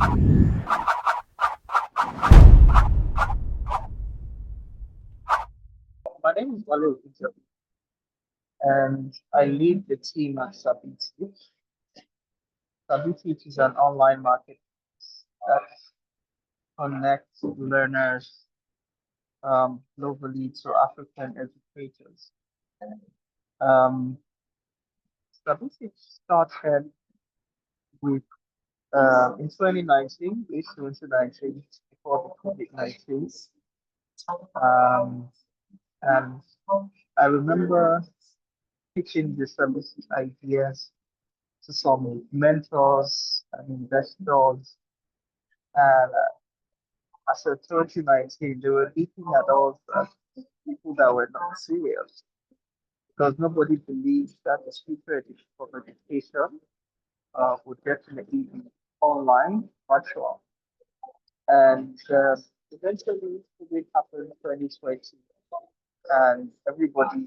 My name is Wale Ogunjobi, and I lead the team at SabiTeach. SabiTeach is an online market that connects learners globally to African educators. Um, SabiTeach started with in 2019, late 2019, before the COVID-19. Um, and I remember pitching the service ideas to some mentors and investors. And as of 2019, they were looking at us as people that were not serious because nobody believes that the future of education would definitely be online, virtual. And eventually, it happened in 2020, and everybody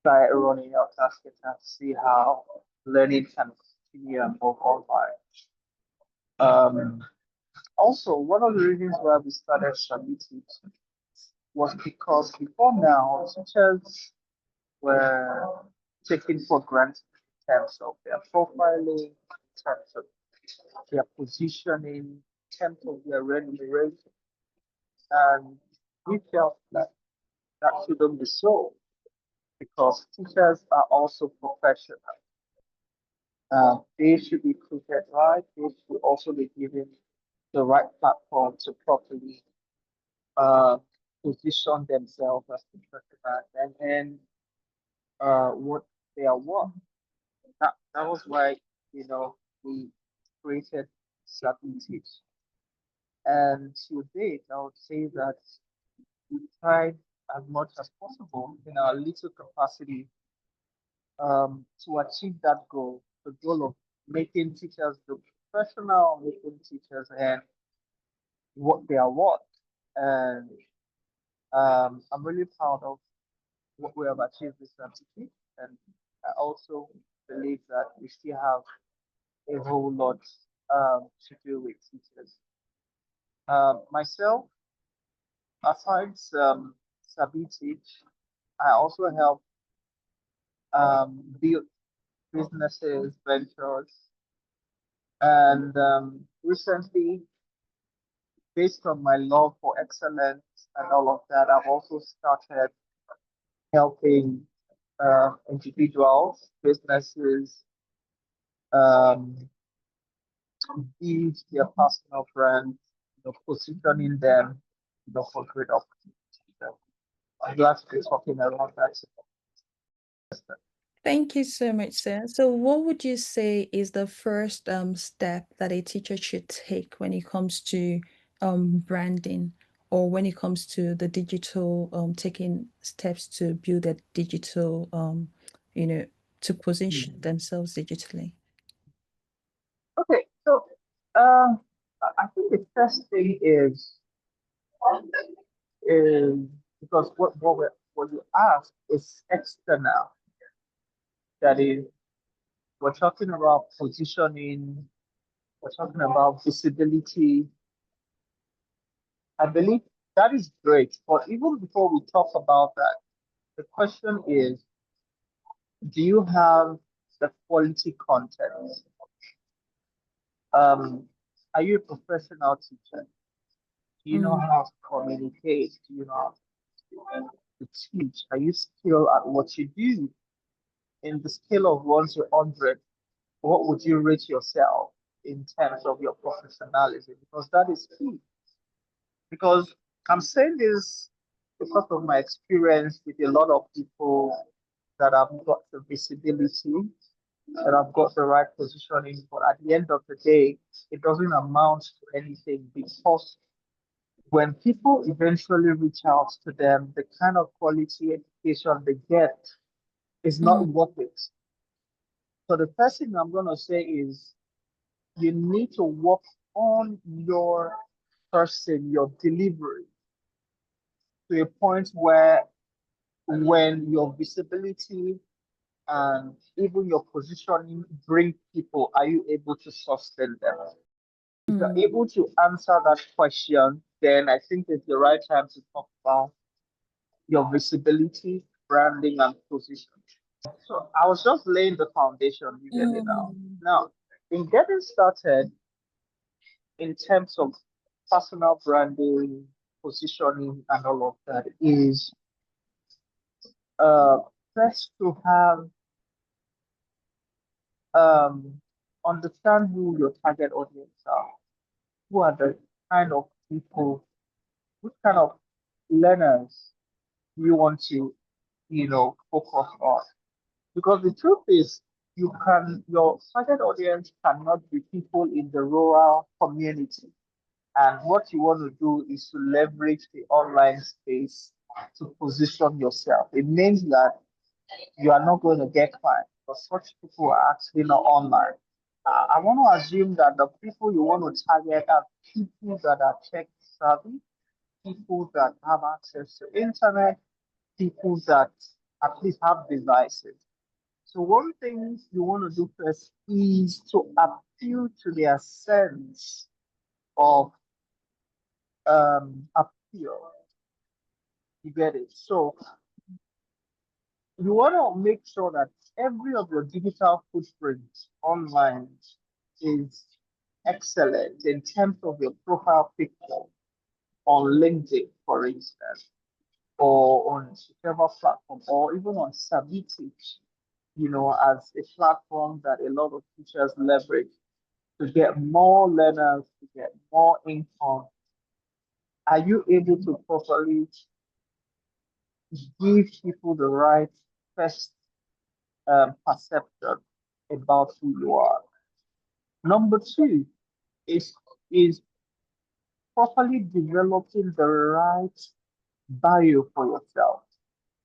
started running out asking to see how learning can continue and move online. Um, Also, one of the reasons why we started SabiTeach was because before now, teachers were taken for granted in terms of their profiling, in terms of their positioning, in terms of their remuneration. And we felt that that shouldn't be so because teachers are also professionals. They should be treated right. They should also be given the right platform to properly uh, position themselves as professionals and what they are worth. That was why we created SabiTeach. And to date, I would say that we tried as much as possible in our little capacity to achieve that goal, the goal of making teachers look professional, making teachers and what they are worth. And I'm really proud of what we have achieved this strategy. And I also believe that we still have a whole lot to do with teachers. Myself, aside SabiTeach, I also help build businesses, ventures, and recently, based on my love for excellence and all of that, I've also started helping individuals, businesses, um, build their personal brand, positioning them, for great opportunities. So I'm glad to be talking around that. Thank you so much, sir. So, what would you say is the first step that a teacher should take when it comes to branding or when it comes to the digital, taking steps to build a digital, you know, to position themselves digitally? Okay, so I think the first thing is because what you ask is external. That is, we're talking about positioning, we're talking about visibility. I believe that is great, but even before we talk about that, the question is, do you have the quality content? Um, are you a professional teacher? Do you know Mm, how to communicate? Do you know how to teach? Are you skilled at what you do? In the scale of 1 to 100, what would you rate yourself in terms of your professionalism? Because that is key. Because I'm saying this because of my experience with a lot of people that have got the visibility, that have got the right positioning, but at the end of the day, it doesn't amount to anything because when people eventually reach out to them, the kind of quality education they get is not mm, worth it. So the first thing I'm gonna say is you need to work on your person, your delivery to a point where when your visibility and even your positioning bring people, are you able to sustain them? you're Mm. able to answer that question, then I think it's the right time to talk about your visibility, branding, and position. So I was just laying the foundation, you get it now. Mm. Now, in getting started in terms of personal branding, positioning, and all of that is uh, first to have um, understand who your target audience are, who are the kind of people, which kind of learners you want to, focus on. Because the truth is, your target audience cannot be people in the rural community. And what you want to do is to leverage the online space to position yourself. It means that you are not going to get clients because such people are actually not online. I want to assume that the people you want to target are people that are tech savvy, people that have access to internet, people that at least have devices. So one thing you want to do first is to appeal to their sense of appeal. You get it? So you want to make sure that every of your digital footprint online is excellent in terms of your profile picture on LinkedIn, for instance, or on whichever platform, or even on SabiTeach, as a platform that a lot of teachers leverage to get more learners, to get more income. Are you able to properly give people the right first perception about who you are? Number two is is properly developing the right bio for yourself.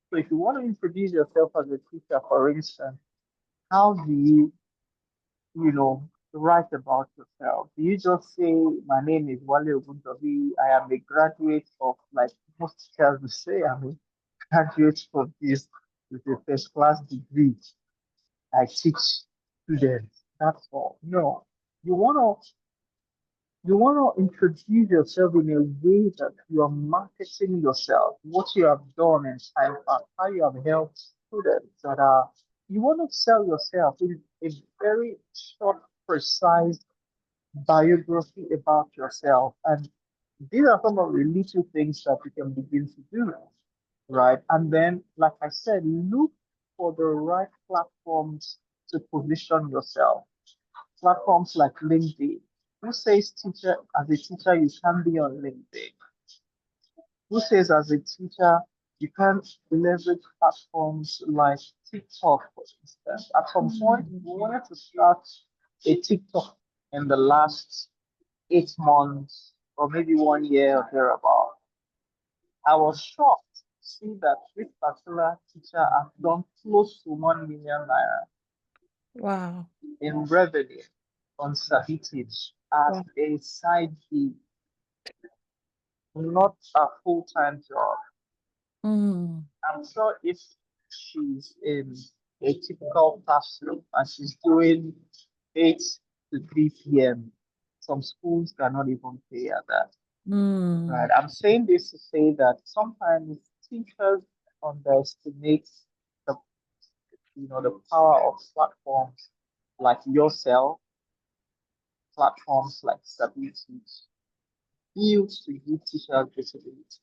So if you want to introduce yourself as a teacher, for instance, how do write about yourself? Do you just say, my name is Wale Ogunjobi, I am a graduate of, like most teachers will say, I'm a graduate of this with a first class degree. I teach students. That's all. No. You wanna you wanna introduce yourself in a way that you are marketing yourself, what you have done in time past, how you have helped students that are you want to sell yourself in a very short, precise biography about yourself. And these are some of the little things that you can begin to do, right? And then, like I said, look for the right platforms to position yourself. Platforms like LinkedIn. Who says teacher as a teacher you can be on LinkedIn? Who says as a teacher you can't leverage platforms like TikTok, for instance? At some point, Mm. we wanted to start a TikTok in the last 8 months or maybe 1 year or thereabout. I was shocked to see that this particular teacher has done close to 1 million naira Wow. in revenue on SabiTeach as Wow. a side gig, not a full-time job. Mm. I'm sure if she's in a typical classroom and she's doing 8 to 3 p.m., some schools cannot even pay her that. Right. Mm. I'm saying this to say that sometimes teachers underestimate the the power of platforms like yourself, platforms like SabiTeach, used to give teachers visibility.